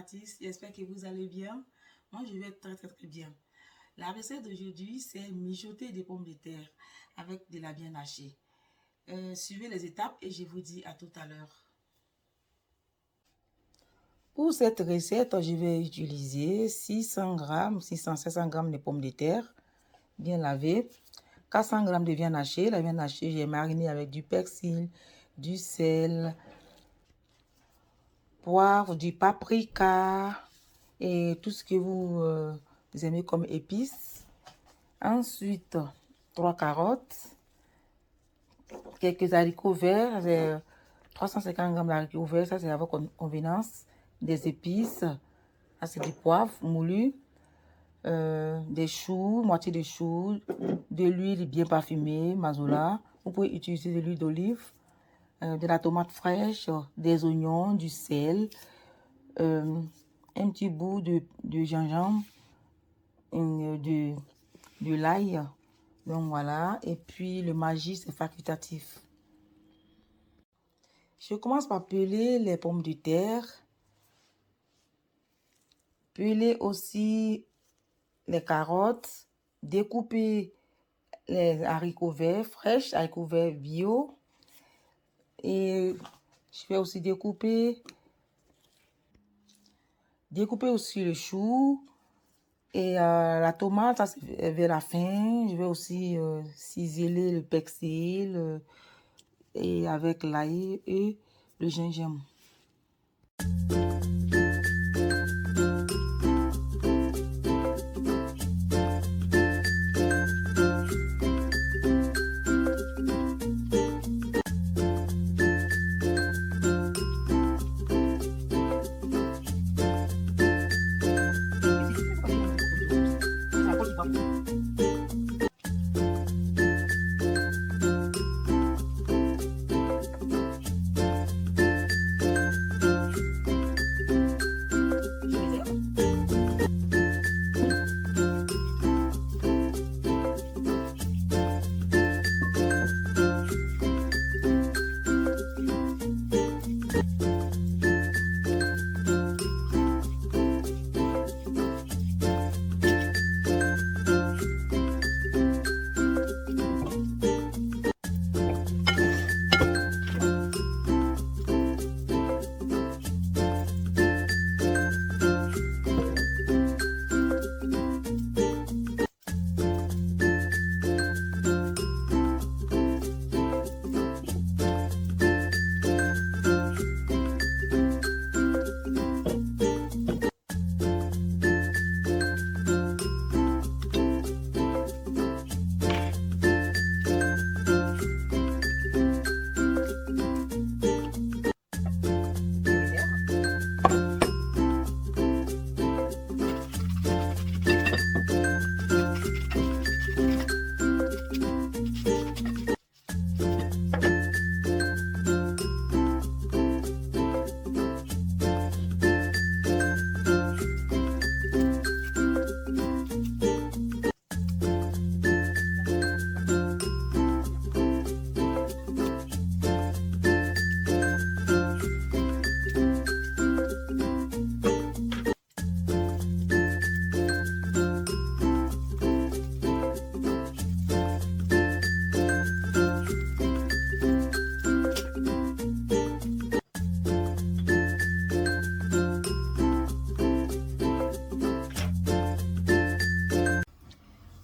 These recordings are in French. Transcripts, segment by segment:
Mathis, j'espère que vous allez bien. Moi, je vais très bien. La recette d'aujourd'hui, c'est mijoter des pommes de terre avec de la viande hachée. Suivez les étapes et je vous dis à tout à l'heure. Pour cette recette, je vais utiliser 600 g, 600-700 g de pommes de terre bien lavées, 400 g de viande hachée. La viande hachée, j'ai mariné avec du persil, du sel, poivre, du paprika et tout ce que vous aimez comme épices. Ensuite, 3 carottes, quelques haricots verts, 350 g d'haricots verts, ça c'est à votre convenance, des épices, ça c'est du poivre moulu, des choux, moitié de choux, de l'huile bien parfumée, mazola. Vous pouvez utiliser de l'huile d'olive, de la tomate fraîche, des oignons, du sel, un petit bout de gingembre, de l'ail. Donc voilà, et puis le maggi, c'est facultatif. Je commence par peler les pommes de terre, peler aussi les carottes, découper les haricots verts fraîches, haricots verts bio, et je vais aussi découper aussi le chou et la tomate, ça c'est vers la fin. Je vais aussi ciseler le persil et avec l'ail et le gingembre.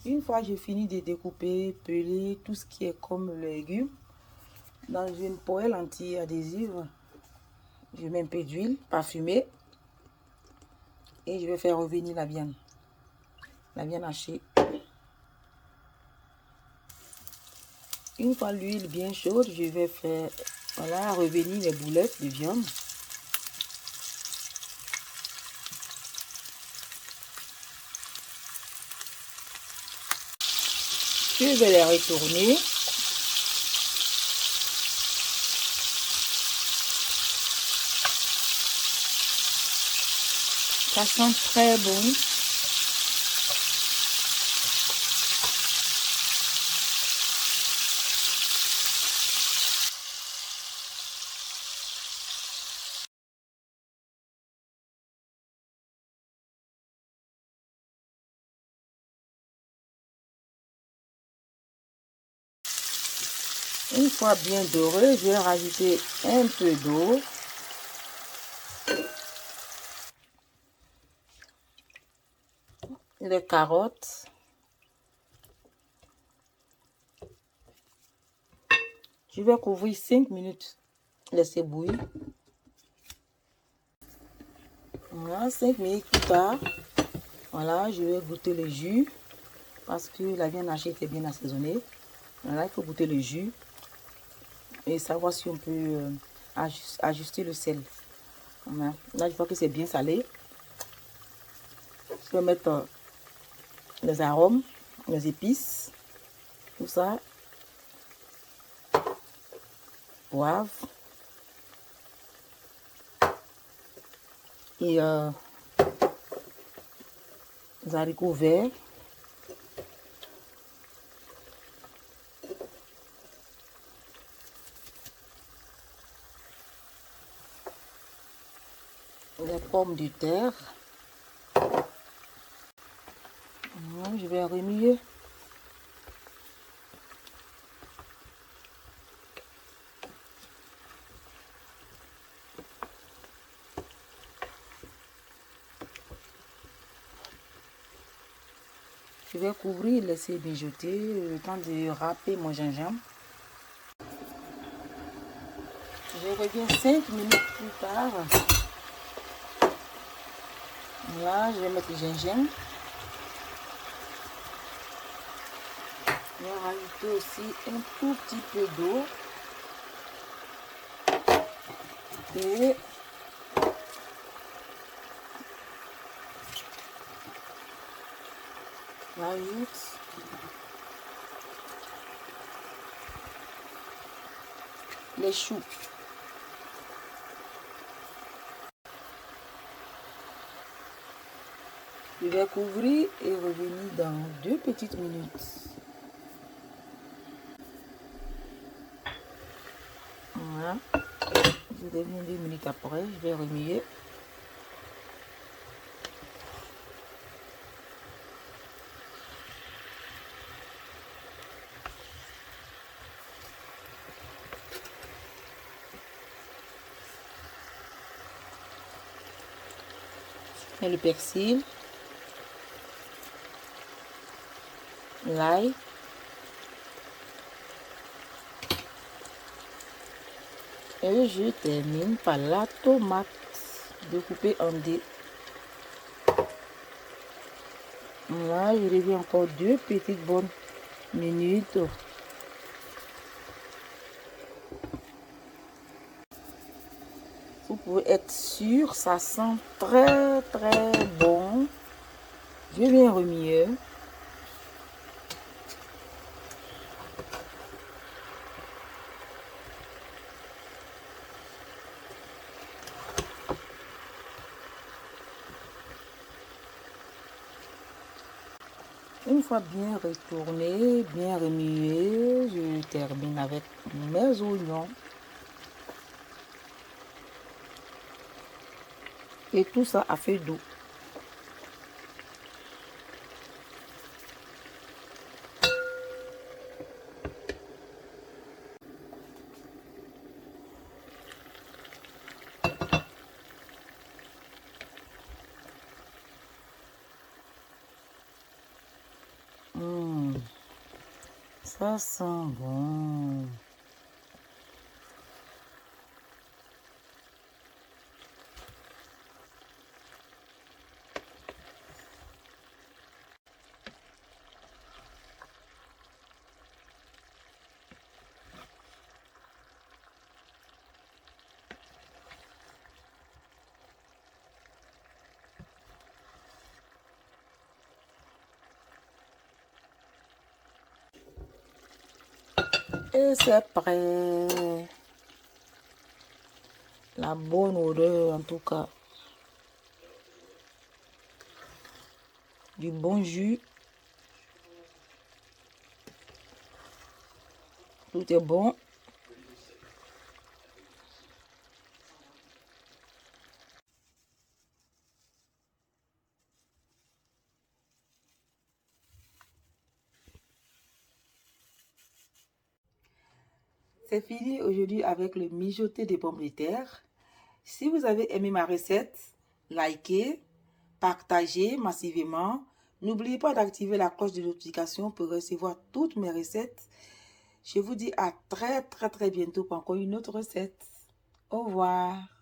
Une fois j'ai fini de découper, peler tout ce qui est comme légumes, dans une poêle anti-adhésive, je mets un peu d'huile parfumée et je vais faire revenir la viande hachée. Une fois l'huile bien chaude, je vais faire revenir les boulettes de viande. Je vais les retourner. Ça sent très bon. Une fois bien doré, je vais rajouter un peu d'eau. Les carottes. Je vais couvrir 5 minutes. Laisser bouillir. Voilà, 5 minutes plus tard. Voilà, je vais goûter le jus. Parce que la viande hachée était bien assaisonnée. Voilà, il faut goûter le jus. Et savoir si on peut ajuster le sel. Voilà. Là, je vois que c'est bien salé. Je vais mettre les arômes, les épices, tout ça. Poivre. Et les haricots verts. Les pommes de terre. Voilà, je vais remuer. Je vais couvrir, laisser mijoter le temps de râper mon gingembre. Je reviens 5 minutes plus tard. Là, je vais mettre le gingembre. Je vais rajouter aussi un tout petit peu d'eau. Et j'ajoute les choux. Je vais couvrir et revenir dans 2 petites minutes. Voilà. Je reviens 2 minutes après. Je vais remuer. Et le persil, l'ail, et je termine par la tomate découpée en dés. Là, je reviens encore 2 petites bonnes minutes. Vous pouvez être sûr, ça sent très très bon. Je viens remuer. Une fois bien retourné, bien remué, je termine avec mes oignons. Et tout ça à feu doux. Ça sent bon. Et c'est prêt. La bonne odeur en tout cas. Du bon jus. Tout est bon. C'est fini aujourd'hui avec le mijoté des pommes de terre. Si vous avez aimé ma recette, likez, partagez massivement. N'oubliez pas d'activer la cloche de notification pour recevoir toutes mes recettes. Je vous dis à très bientôt pour encore une autre recette. Au revoir.